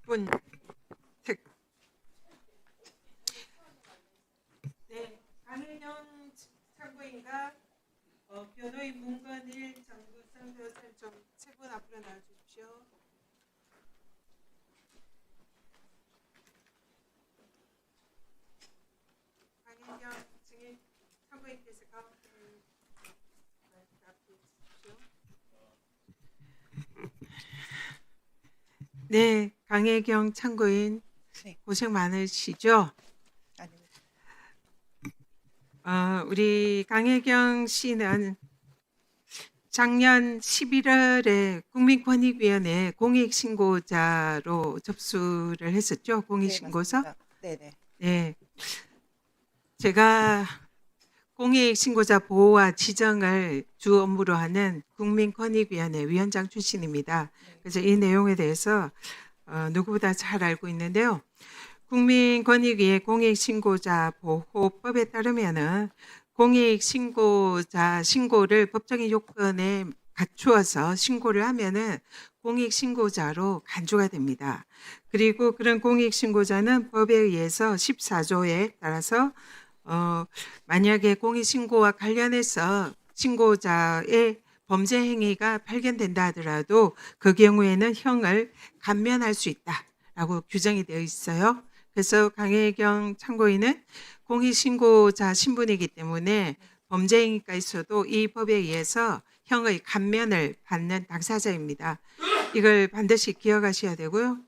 분 네, 강혜경 참고인과 변호인 문건일 정부성 변호사님 좀 세 분 앞으로 나와주십시오. 강혜경 증인 참고인께서 가운데 앞에 주십시오. 네, 강혜경 참고인 네. 고생 많으시죠? 아닙니다. 우리 강혜경 씨는 작년 11월에 국민권익위원회 공익신고자로 접수를 했었죠? 공익신고서? 네, 네네. 네. 제가 공익신고자 보호와 지정을 주 업무로 하는 국민권익위원회 위원장 출신입니다. 그래서 이 내용에 대해서 누구보다 잘 알고 있는데요. 국민권익위의 공익신고자 보호법에 따르면은 공익신고자 신고를 법적인 요건에 갖추어서 신고를 하면은 공익신고자로 간주가 됩니다. 그리고 그런 공익신고자는 법에 의해서 14조에 따라서 만약에 공익신고와 관련해서 신고자의 범죄 행위가 발견된다 하더라도 그 경우에는 형을 감면할 수 있다라고 규정이 되어 있어요. 그래서 강혜경 참고인은 공익신고자 신분이기 때문에 범죄 행위가 있어도 이 법에 의해서 형의 감면을 받는 당사자입니다. 이걸 반드시 기억하셔야 되고요.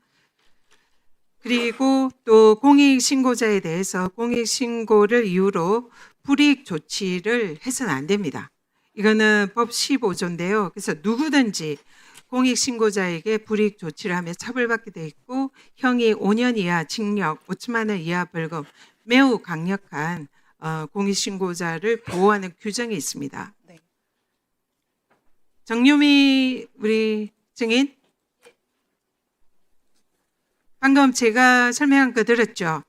그리고 또 공익신고자에 대해서 공익신고를 이유로 불이익 조치를 해서는 안 됩니다. 이거는 법 15조인데요. 그래서 누구든지 공익신고자에게 불이익 조치를 하면 처벌받게 돼 있고 형이 5년 이하 징역, 5천만 원 이하 벌금, 매우 강력한 공익신고자를 보호하는 규정이 있습니다. 네. 정유미 우리 증인, 방금 제가 설명한 거 들었죠?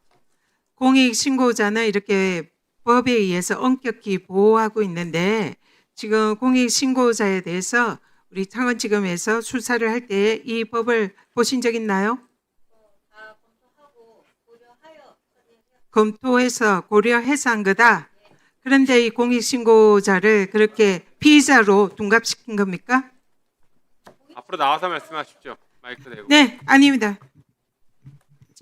공익신고자는 이렇게 법에 의해서 엄격히 보호하고 있는데 지금 공익신고자에 대해서 우리 창원지검에서 수사를 할 때 이 법을 보신 적 있나요? 검토해서 고려해서 한 거다. 그런데 이 공익신고자를 그렇게 피의자로 둔갑시킨 겁니까? 앞으로 나와서 말씀하십시오. 마이크 대고. 네, 아닙니다.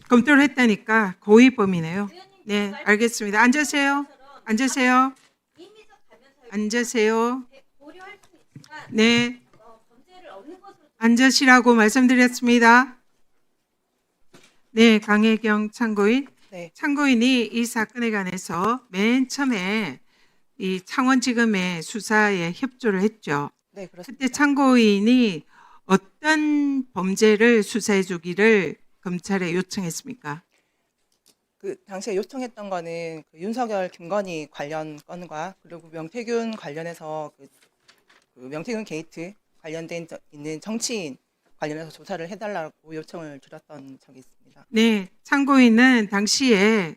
검토를 했다니까 고의범이네요. 네, 알겠습니다. 앉으세요. 앉으세요. 앉으세요. 네, 앉으시라고 말씀드렸습니다. 네, 강혜경 참고인. 네. 참고인이 이 사건에 관해서 맨 처음에 이 창원지검의 수사에 협조를 했죠. 네, 그렇습니다. 그때 참고인이 어떤 범죄를 수사해 주기를 검찰에 요청했습니까? 그 당시에 요청했던 거는 그 윤석열, 김건희 관련 건과 그리고 명태균 관련해서 그 명태균 게이트 관련된 있는 정치인 관련해서 조사를 해달라고 요청을 드렸던 적이 있습니다. 네, 참고인은 당시에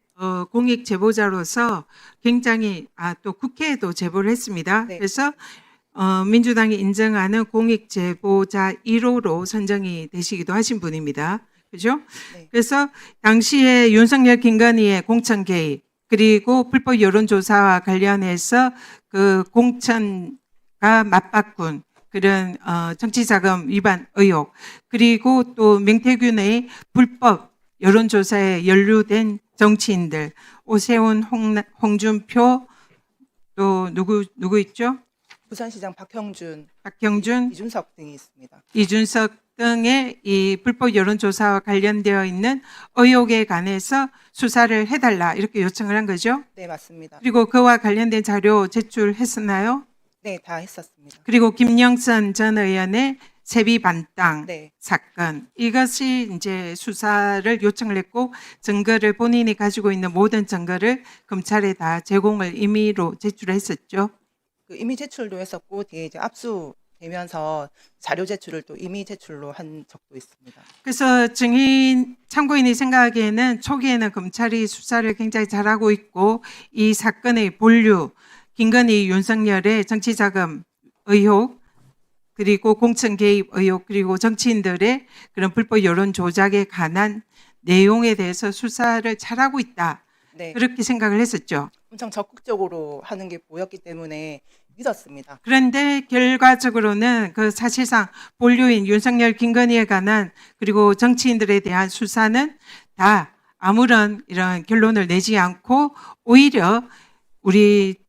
공익 제보자로서 굉장히 또 국회에도 제보를 했습니다. 네. 그래서 민주당이 인정하는 공익 제보자 1호로 선정이 되시기도 하신 분입니다. 그죠? 네. 그래서 당시에 윤석열, 김건희의 공천 개입 그리고 불법 여론조사와 관련해서 그 공천과 맞바꾼 그런 정치자금 위반 의혹 그리고 또 명태균의 불법 여론조사에 연루된 정치인들 오세훈, 홍준표 또 누구 있죠? 부산시장 박형준, 이준석 등이 있습니다. 이준석 등의 이 불법 여론조사와 관련되어 있는 의혹에 관해서 수사를 해달라 이렇게 요청을 한 거죠. 네, 맞습니다. 그리고 그와 관련된 자료 제출했었나요? 네, 다 했었습니다. 그리고 김영선 전 의원의 세비 반땅 네, 사건 이것이 이제 수사를 요청을 했고 증거를 본인이 가지고 있는 모든 증거를 검찰에 다 제공을 임의로 제출했었죠. 그 이미 제출도 했었고 뒤에 이제 압수되면서 자료 제출을 또 이미 제출로 한 적도 있습니다. 그래서 참고인이 생각하기에는 초기에는 검찰이 수사를 굉장히 잘하고 있고 이 사건의 본류 김건희, 윤석열의 정치자금 의혹 그리고 공천 개입 의혹, 그리고 정치인들의 그런 불법 여론 조작에 관한 내용에 대해서 수사를 잘하고 있다. 네, 그렇게 생각을 했었죠. 엄청 적극적으로 하는 게 보였기 때문에 믿었습니다. 그런데 결과적으로는 그 사실상 본류인 윤석열, 김건희에 관한 그리고 정치인들에 대한 수사는 다 아무런 이런 결론을 내지 않고 오히려 우리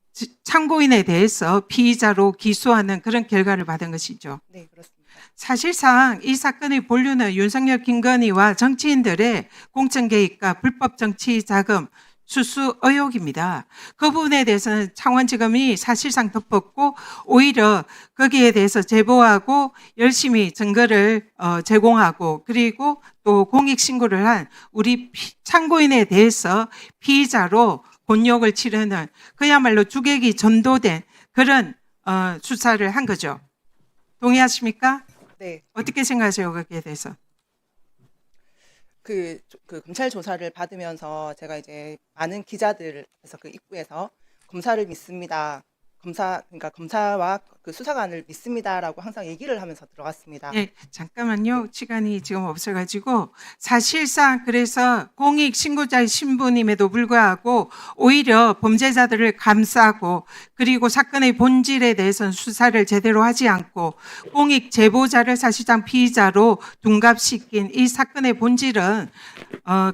참고인에 대해서 피의자로 기소하는 그런 결과를 받은 것이죠. 네, 그렇습니다. 사실상 이 사건의 본류는 윤석열, 김건희와 정치인들의 공천 개입과 불법 정치 자금 수수 의혹입니다. 그 부분에 대해서는 창원지검이 사실상 덮었고 오히려 거기에 대해서 제보하고 열심히 증거를 제공하고 그리고 또 공익신고를 한 우리 참고인에 대해서 피의자로 곤욕을 치르는 그야말로 주객이 전도된 그런 수사를 한 거죠. 동의하십니까? 네, 어떻게 생각하세요? 거기에 대해서? 그 검찰 조사를 받으면서 제가 이제 많은 기자들에서 그 입구에서 검사를 믿습니다. 그러니까 검사와 그 수사관을 믿습니다라고 항상 얘기를 하면서 들어갔습니다. 네, 잠깐만요. 시간이 지금 없어가지고 사실상 그래서 공익 신고자의 신분임에도 불구하고 오히려 범죄자들을 감싸고 그리고 사건의 본질에 대해서는 수사를 제대로 하지 않고 공익 제보자를 사실상 피의자로 둔갑시킨 이 사건의 본질은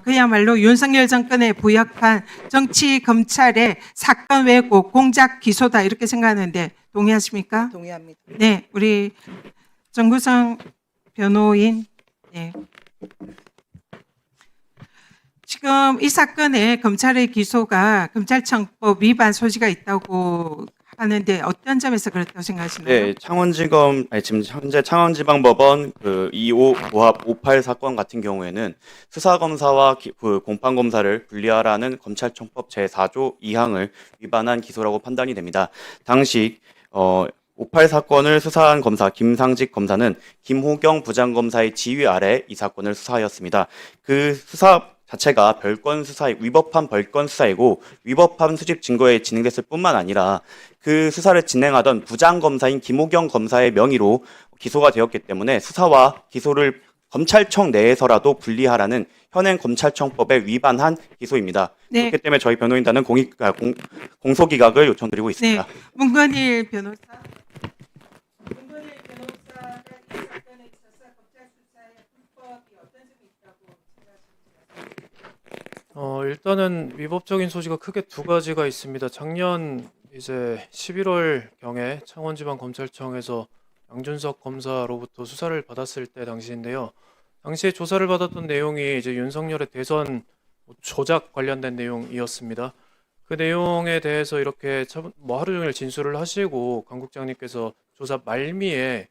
그야말로 윤석열 정권에 부역한 정치 검찰의 사건 왜곡 공작 기소다 이렇게 생각하는데 동의하십니까? 동의합니다. 네, 우리 정구성 변호인. 네. 지금 이 사건에 검찰의 기소가 검찰청법 위반 소지가 있다고 하는데 어떤 점에서 그렇다고 생각하시나요? 네, 지금 현재 창원지방법원 그 25 고합 58 사건 같은 경우에는 수사검사와 그 공판검사를 분리하라는 검찰청법 제4조 2항을 위반한 기소라고 판단이 됩니다. 당시 58 사건을 수사한 검사 김상직 검사는 김호경 부장검사의 지휘 아래 이 사건을 수사하였습니다. 그 수사 자체가 별건 수사의 위법한 별건 수사이고 위법한 수집 증거에 진행됐을 뿐만 아니라 그 수사를 진행하던 부장검사인 김호경 검사의 명의로 기소가 되었기 때문에 수사와 기소를 검찰청 내에서라도 분리하라는 현행 검찰청법에 위반한 기소입니다. 네. 그렇기 때문에 저희 변호인단은 공소기각을 요청드리고 있습니다. 네, 문건일 변호사. 문건일 변호사가 이 사건에 있어서 검찰 수사의 불법이 어떤 점이 있다고 생각하십니까? 일단은 위법적인 소지가 크게 두 가지가 있습니다. 작년 이제 11월 경에 창원지방검찰청에서 양준석 검사로부터 수사를 받았을 때 당시인데요. 당시에 조사를 받았던 내용이 이제 윤석열의 대선 조작 관련된 내용이었습니다. 그 내용에 대해서 이렇게 하루 종일 진술을 하시고 강 국장님께서 조사 말미에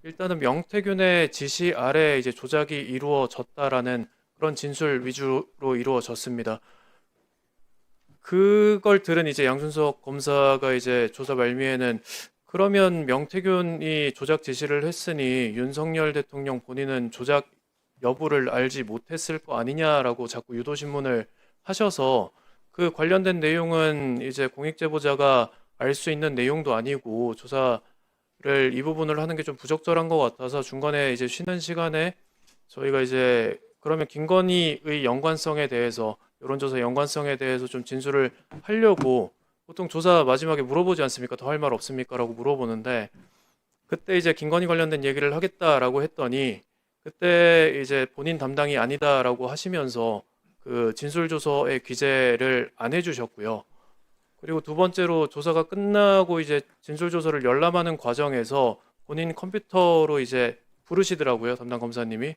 일단은 명태균의 지시 아래 이제 조작이 이루어졌다라는 그런 진술 위주로 이루어졌습니다. 그걸 들은 이제 양준석 검사가 이제 조사 말미에는 그러면 명태균이 조작 지시를 했으니 윤석열 대통령 본인은 조작 여부를 알지 못했을 거 아니냐라고 자꾸 유도신문을 하셔서 그 관련된 내용은 이제 공익제보자가 알 수 있는 내용도 아니고 조사를 이 부분을 하는 게 좀 부적절한 것 같아서 중간에 이제 쉬는 시간에 저희가 이제 그러면 김건희의 연관성에 대해서 여론조사 연관성에 대해서 좀 진술을 하려고 보통 조사 마지막에 물어보지 않습니까? 더 할 말 없습니까? 라고 물어보는데 그때 이제 김건희 관련된 얘기를 하겠다라고 했더니 그때 이제 본인 담당이 아니다라고 하시면서 그 진술조서의 기재를 안 해주셨고요. 그리고 두 번째로 조사가 끝나고 이제 진술조서를 열람하는 과정에서 본인 컴퓨터로 이제 부르시더라고요. 담당 검사님이.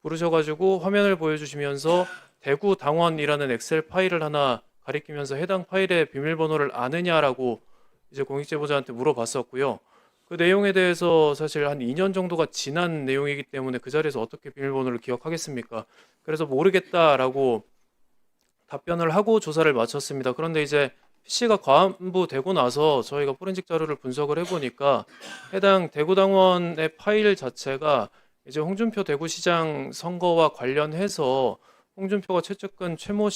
부르셔가지고 화면을 보여주시면서 대구 당원이라는 엑셀 파일을 하나 가리키면서 해당 파일의 비밀번호를 아느냐라고 이제 공익제보자한테 물어봤었고요. 그 내용에 대해서 사실 한 2년 정도가 지난 내용이기 때문에 그 자리에서 어떻게 비밀번호를 기억하겠습니까? 그래서 모르겠다라고 답변을 하고 조사를 마쳤습니다. 그런데 이제 PC가 과반부되고 나서 저희가 포렌식 자료를 분석을 해보니까 해당 대구당원의 파일 자체가 이제 홍준표 대구시장 선거와 관련해서 홍준표가 최측근 최모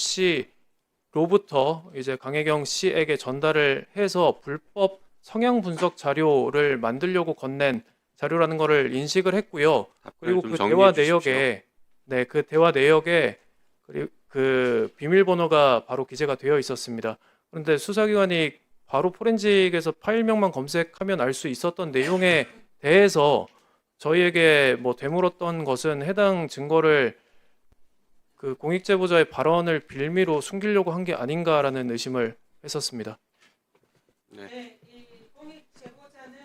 씨로부터 이제 강혜경 씨에게 전달을 해서 불법 성향 분석 자료를 만들려고 건넨 자료라는 거를 인식을 했고요. 그리고 좀 그 정리해 대화 주십시오. 내역에 그 대화 내역에 그리고 그 비밀번호가 바로 기재가 되어 있었습니다. 그런데 수사기관이 바로 포렌식에서 파일명만 검색하면 알 수 있었던 내용에 대해서 저희에게 뭐 되물었던 것은 해당 증거를 그 공익제보자의 발언을 빌미로 숨기려고 한 게 아닌가라는 의심을 했었습니다. 네, 이 공익 제보자는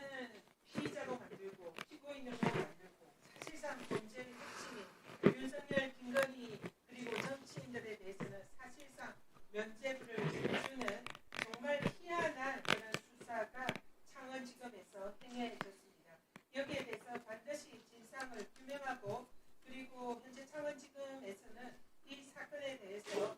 피의자로 만들고 피고인으로 만들고 사실상 범죄의 핵심인 윤석열, 김건희 그리고 정치인들에 대해서는 사실상 면죄부를 주는 정말 희한한 그런 수사가 창원지검에서 행해졌습니다. 여기에 대해서 반드시 진상을 규명하고 그리고 현재 창원지검에서는 이 사건에 대해서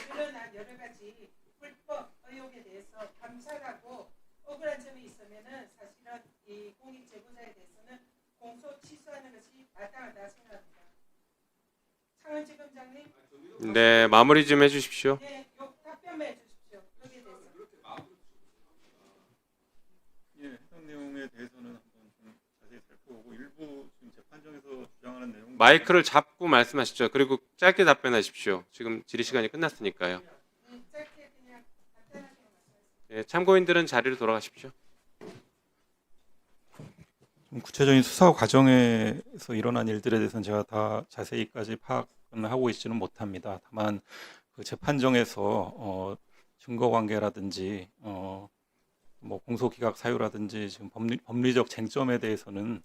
드러난 여러 가지 불법 의혹에 대해서 감찰하고 억울한 점이 있으면은 사실은 이 공익 제보자에 대해서는 공소 취소하는 것이 마땅하다 생각합니다. 창원지검장님, 네, 마무리 좀 해주십시오. 네, 요 답변만 해주십시오. 여기에 대해서. 예, 해당 내용에 대해서는 한번 좀 자세히 살펴보고 일부 지금 재판정에서 주장하는 내용 마이크를 잡고 말씀하시죠. 그리고 짧게 답변하십시오. 지금 질의 시간이 끝났으니까요. 짧게 그냥 간단하게 말씀하세요. 예, 참고인들은 자리로 돌아가십시오. 좀 구체적인 수사 과정에서 일어난 일들에 대해서는 제가 다 자세히까지 파악은 하고 있지는 못합니다. 다만 그 재판정에서 증거 관계라든지 뭐 공소기각 사유라든지 지금 법리적 쟁점에 대해서는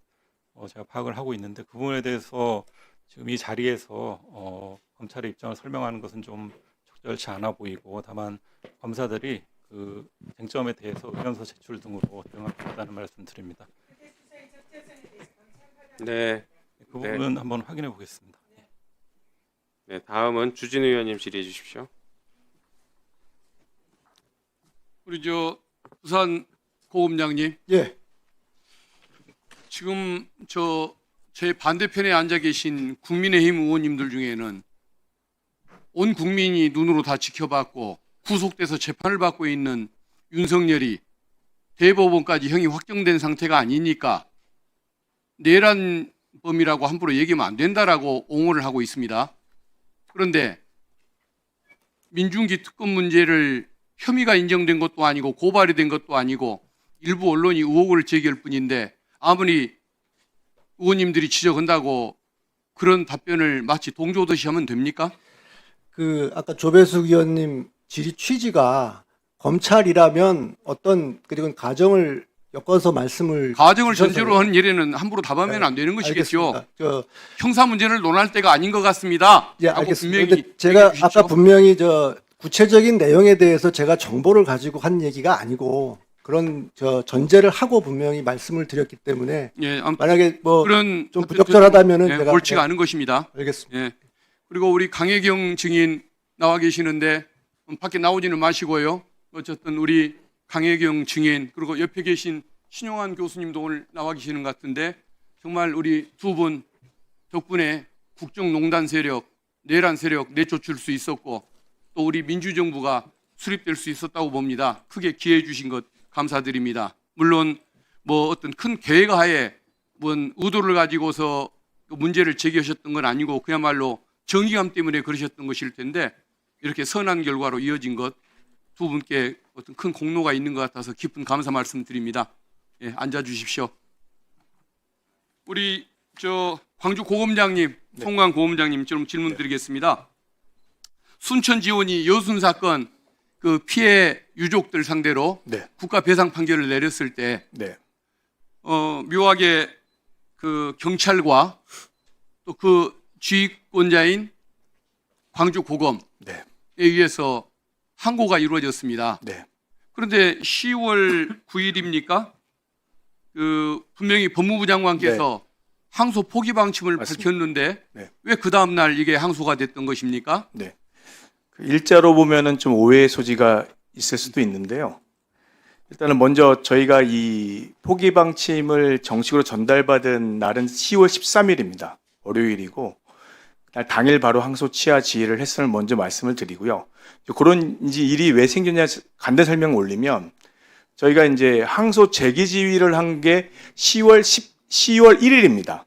제가 파악을 하고 있는데 그 부분에 대해서 지금 이 자리에서 검찰의 입장을 설명하는 것은 좀 적절치 않아 보이고 다만 검사들이 그 쟁점에 대해서 의견서 제출 등으로 대응하겠다는 말씀드립니다. 그게 수사의 적절성에 대해서 감찰하라는 네, 그 부분은 한번 확인해 보겠습니다. 네, 다음은 주진 의원님 질의해 주십시오. 우리 저 부산 고검장님, 예, 지금 제 반대편에 앉아 계신 국민의힘 의원님들 중에는 온 국민이 눈으로 다 지켜봤고 구속돼서 재판을 받고 있는 윤석열이 대법원까지 형이 확정된 상태가 아니니까 내란범이라고 함부로 얘기하면 안 된다라고 옹호를 하고 있습니다. 그런데 민중기 특검 문제를 혐의가 인정된 것도 아니고 고발이 된 것도 아니고 일부 언론이 의혹을 제기할 뿐인데 아무리 의원님들이 지적한다고 그런 답변을 마치 동조듯이 하면 됩니까? 그 아까 조배숙 의원님 질의 취지가 검찰이라면 어떤 그리고 가정을 엮어서 말씀을 가정을 주셔서- 전제로 하는 예에는 함부로 답하면 안 되는 것이겠죠. 알겠습니다. 저 형사 문제를 논할 때가 아닌 것 같습니다. 예, 라고 알겠습니다. 분명히 근데 제가 얘기해 주십시오. 아까 분명히 구체적인 내용에 대해서 제가 정보를 가지고 한 얘기가 아니고 그런 전제를 하고 분명히 말씀을 드렸기 때문에 예, 아무튼 만약에 뭐 그런 좀 부적절하다면은 예, 제가 옳지가 네, 않은 것입니다. 알겠습니다. 예. 그리고 우리 강혜경 증인 나와 계시는데 밖에 나오지는 마시고요. 어쨌든 우리 강혜경 증인 그리고 옆에 계신 신용환 교수님도 오늘 나와 계시는 것 같은데 정말 우리 두 분 덕분에 국정농단 세력, 내란 세력 내쫓을 수 있었고 또 우리 민주정부가 수립될 수 있었다고 봅니다. 크게 기회해 주신 것 감사드립니다. 물론 뭐 어떤 큰 계획하에 뭔 의도를 가지고서 문제를 제기하셨던 건 아니고 그야말로 정의감 때문에 그러셨던 것일 텐데 이렇게 선한 결과로 이어진 것 두 분께 어떤 큰 공로가 있는 것 같아서 깊은 감사 말씀드립니다. 예, 앉아 주십시오. 우리 광주 고검장님, 송강 고검장님 좀 질문 드리겠습니다. 순천 지원이 여순 사건 그 피해 유족들 상대로 네. 국가 배상 판결을 내렸을 때 네. 묘하게 그 경찰과 또 그 지휘권자인 광주 고검에 네. 의해서 항고가 이루어졌습니다. 네. 그런데 10월 9일입니까? 그 분명히 법무부 장관께서 항소 포기 방침을 맞습니다. 밝혔는데 네. 왜 그 다음 날 이게 항소가 됐던 것입니까? 그 일자로 보면은 좀 오해의 소지가 있을 수도 있는데요. 일단은 먼저 저희가 이 포기 방침을 정식으로 전달받은 날은 10월 13일입니다. 월요일이고 그날 당일 바로 항소 취하 지휘를 했음을 먼저 말씀을 드리고요. 그런 이제 일이 왜 생겼냐 간단 설명을 올리면 저희가 이제 항소 제기 지휘를 한 게 10월 10월 1일입니다.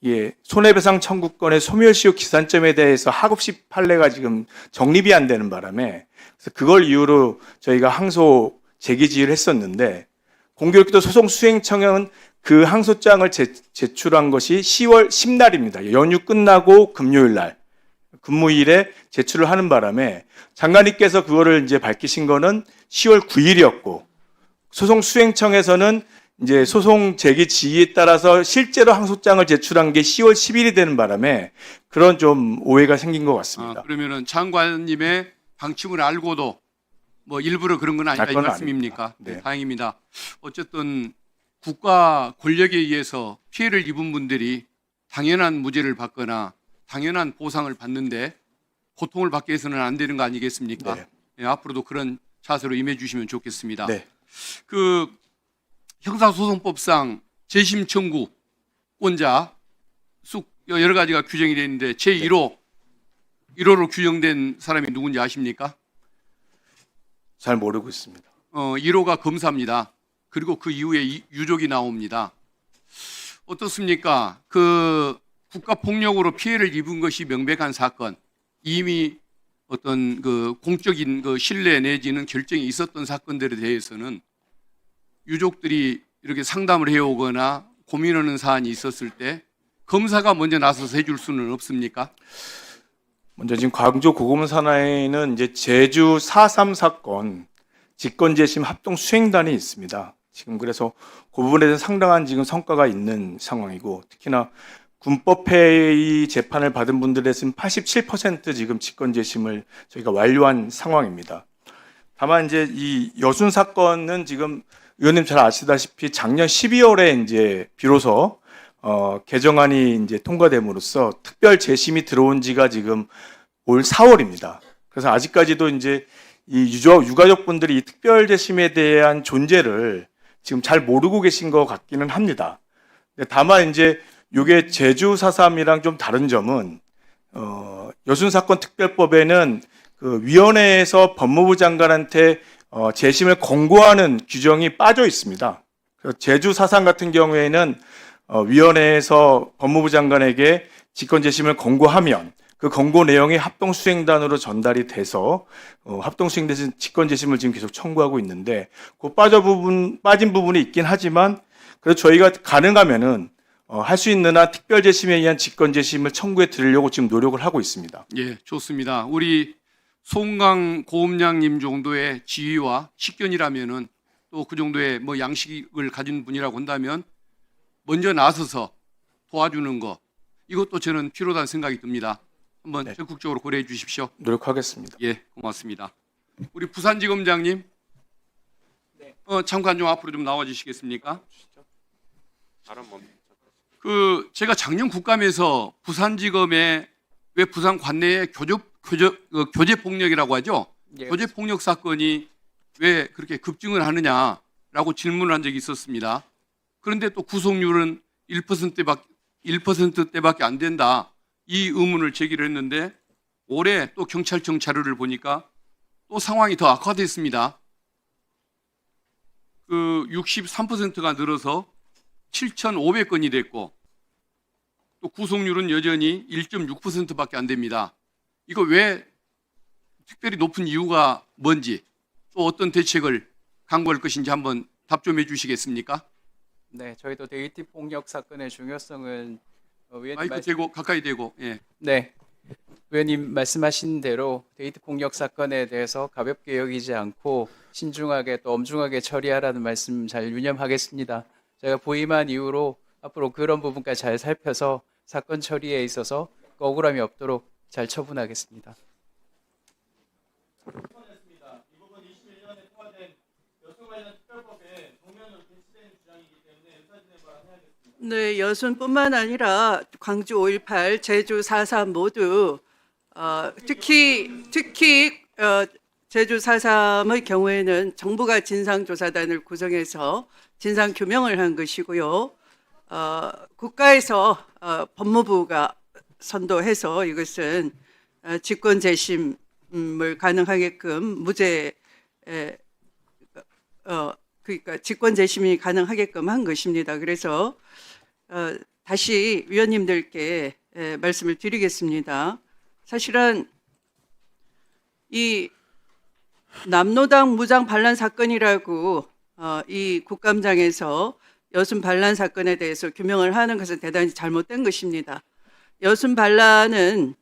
예, 손해배상 청구권의 소멸시효 기산점에 대해서 학업시 판례가 지금 정립이 안 되는 바람에 그래서 그걸 이유로 저희가 항소 제기 지휘를 했었는데 공교롭게도 소송 수행청은 그 항소장을 제출한 것이 10월 10날입니다. 연휴 끝나고 금요일 날 근무일에 제출을 하는 바람에 장관님께서 그거를 이제 밝히신 거는 10월 9일이었고 소송 수행청에서는 이제 소송 제기 지휘에 따라서 실제로 항소장을 제출한 게 10월 10일이 되는 바람에 그런 좀 오해가 생긴 것 같습니다. 그러면은 장관님의 방침을 알고도 뭐 일부러 그런 건 아니다 이 그건 말씀입니까? 아닙니다. 네. 다행입니다. 어쨌든 국가 권력에 의해서 피해를 입은 분들이 당연한 무죄를 받거나 당연한 보상을 받는데 고통을 받게 해서는 안 되는 거 아니겠습니까? 네. 예, 앞으로도 그런 자세로 임해 주시면 좋겠습니다. 네. 그 형사소송법상 재심 청구권자 여러 가지가 규정이 되어 있는데 제1호로 규정된 사람이 누군지 아십니까? 잘 모르고 있습니다. 1호가 검사입니다. 그리고 그 이후에 유족이 나옵니다. 어떻습니까? 그 국가폭력으로 피해를 입은 것이 명백한 사건, 이미 어떤 그 공적인 그 신뢰 내지는 결정이 있었던 사건들에 대해서는 유족들이 이렇게 상담을 해오거나 고민하는 사안이 있었을 때 검사가 먼저 나서서 해줄 수는 없습니까? 먼저 지금 광주 고검 산하에는 이제 제주 4.3 사건 직권재심 합동 수행단이 있습니다. 지금 그래서 그 부분에 대해서 상당한 지금 성과가 있는 상황이고 특히나 군법회의 재판을 받은 분들에서는 87% 지금 직권재심을 저희가 완료한 상황입니다. 다만 이제 이 여순 사건은 지금 의원님 잘 아시다시피 작년 12월에 이제 비로소 개정안이 이제 통과됨으로써 특별 재심이 들어온 지가 지금 올 4월입니다. 그래서 아직까지도 이제 이 유가족분들이 이 특별 재심에 대한 존재를 지금 잘 모르고 계신 것 같기는 합니다. 다만 이제 이게 제주 4.3이랑 좀 다른 점은 여순 사건 특별법에는 그 위원회에서 법무부 장관한테 재심을 권고하는 규정이 빠져 있습니다. 제주 4.3 같은 경우에는 위원회에서 법무부 장관에게 직권재심을 권고하면 그 권고 내용이 합동수행단으로 전달이 돼서 합동수행돼서 직권재심을 지금 계속 청구하고 있는데 그 빠진 부분이 있긴 하지만 그래서 저희가 가능하면은 할 수 있는 한 특별재심에 의한 직권재심을 청구해 드리려고 지금 노력을 하고 있습니다. 예, 좋습니다. 우리 송강 고음량님 정도의 지위와 식견이라면은 또 그 정도의 뭐 양식을 가진 분이라고 한다면 먼저 나서서 도와주는 거 이것도 저는 필요하다는 생각이 듭니다. 한번 네. 적극적으로 고려해 주십시오. 노력하겠습니다. 예, 고맙습니다. 우리 부산지검장님, 잠깐 좀 앞으로 좀 나와 주시겠습니까? 그 제가 작년 국감에서 부산지검의 왜 부산 관내에 교제 폭력이라고 하죠? 교제 폭력 사건이 왜 그렇게 급증을 하느냐라고 질문을 한 적이 있었습니다. 그런데 또 구속률은 1%대밖에 안 된다. 이 의문을 제기를 했는데 올해 또 경찰청 자료를 보니까 또 상황이 더 악화됐습니다. 그 63%가 늘어서 7,500건이 됐고 또 구속률은 여전히 1.6%밖에 안 됩니다. 이거 왜 특별히 높은 이유가 뭔지 또 어떤 대책을 강구할 것인지 한번 답 좀 해주시겠습니까? 네, 저희도 데이트 폭력 사건의 중요성은 의원님 마이크 대고 가까이 대고 예. 네, 의원님 말씀하신 대로 데이트 폭력 사건에 대해서 가볍게 여기지 않고 신중하게 또 엄중하게 처리하라는 말씀 잘 유념하겠습니다. 제가 부임한 이후로 앞으로 그런 부분까지 잘 살펴서 사건 처리에 있어서 억울함이 없도록 잘 처분하겠습니다. 네, 여순뿐만 아니라 광주 5.18, 제주 4.3 모두 특히 제주 4.3의 경우에는 정부가 진상조사단을 구성해서 진상규명을 한 것이고요. 국가에서 법무부가 선도해서 이것은 직권재심을 가능하게끔 무죄 그러니까 직권재심이 가능하게끔 한 것입니다. 그래서 다시 위원님들께 말씀을 드리겠습니다. 사실은 이 남로당 무장 반란 사건이라고 이 국감장에서 여순 반란 사건에 대해서 규명을 하는 것은 대단히 잘못된 것입니다. 여순 반란은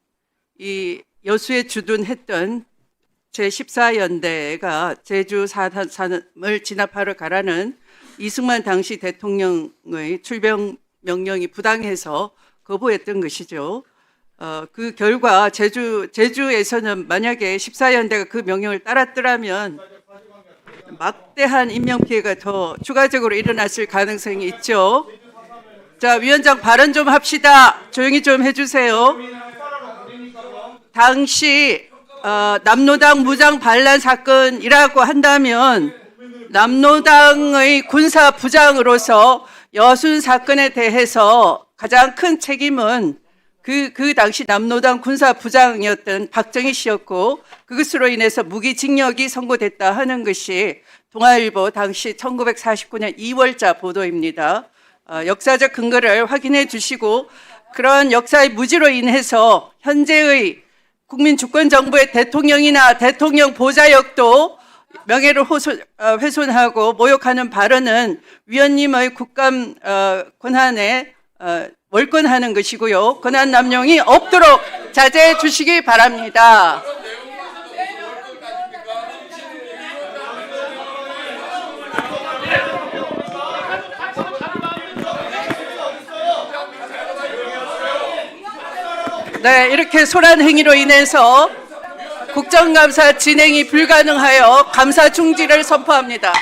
이 여수에 주둔했던 제14연대가 제주 4.3을 진압하러 가라는 이승만 당시 대통령의 출병 명령이 부당해서 거부했던 것이죠. 그 결과 제주에서는 만약에 14연대가 그 명령을 따랐더라면 막대한 인명피해가 더 추가적으로 일어났을 가능성이 있죠. 자, 위원장 발언 좀 합시다. 조용히 좀 해주세요. 당시 남로당 무장 반란 사건이라고 한다면 남로당의 군사 부장으로서 여순 사건에 대해서 가장 큰 책임은 그 당시 남로당 군사 부장이었던 박정희 씨였고 그것으로 인해서 무기징역이 선고됐다 하는 것이 동아일보 당시 1949년 2월자 보도입니다. 역사적 근거를 확인해 주시고 그런 역사의 무지로 인해서 현재의 국민 주권 정부의 대통령이나 대통령 보좌역도 명예를 훼손하고 모욕하는 발언은 위원님의 국감 권한에 월권하는 것이고요. 권한 남용이 없도록 자제해 주시기 바랍니다. 네, 이렇게 소란 행위로 인해서 국정감사 진행이 불가능하여 감사 중지를 선포합니다.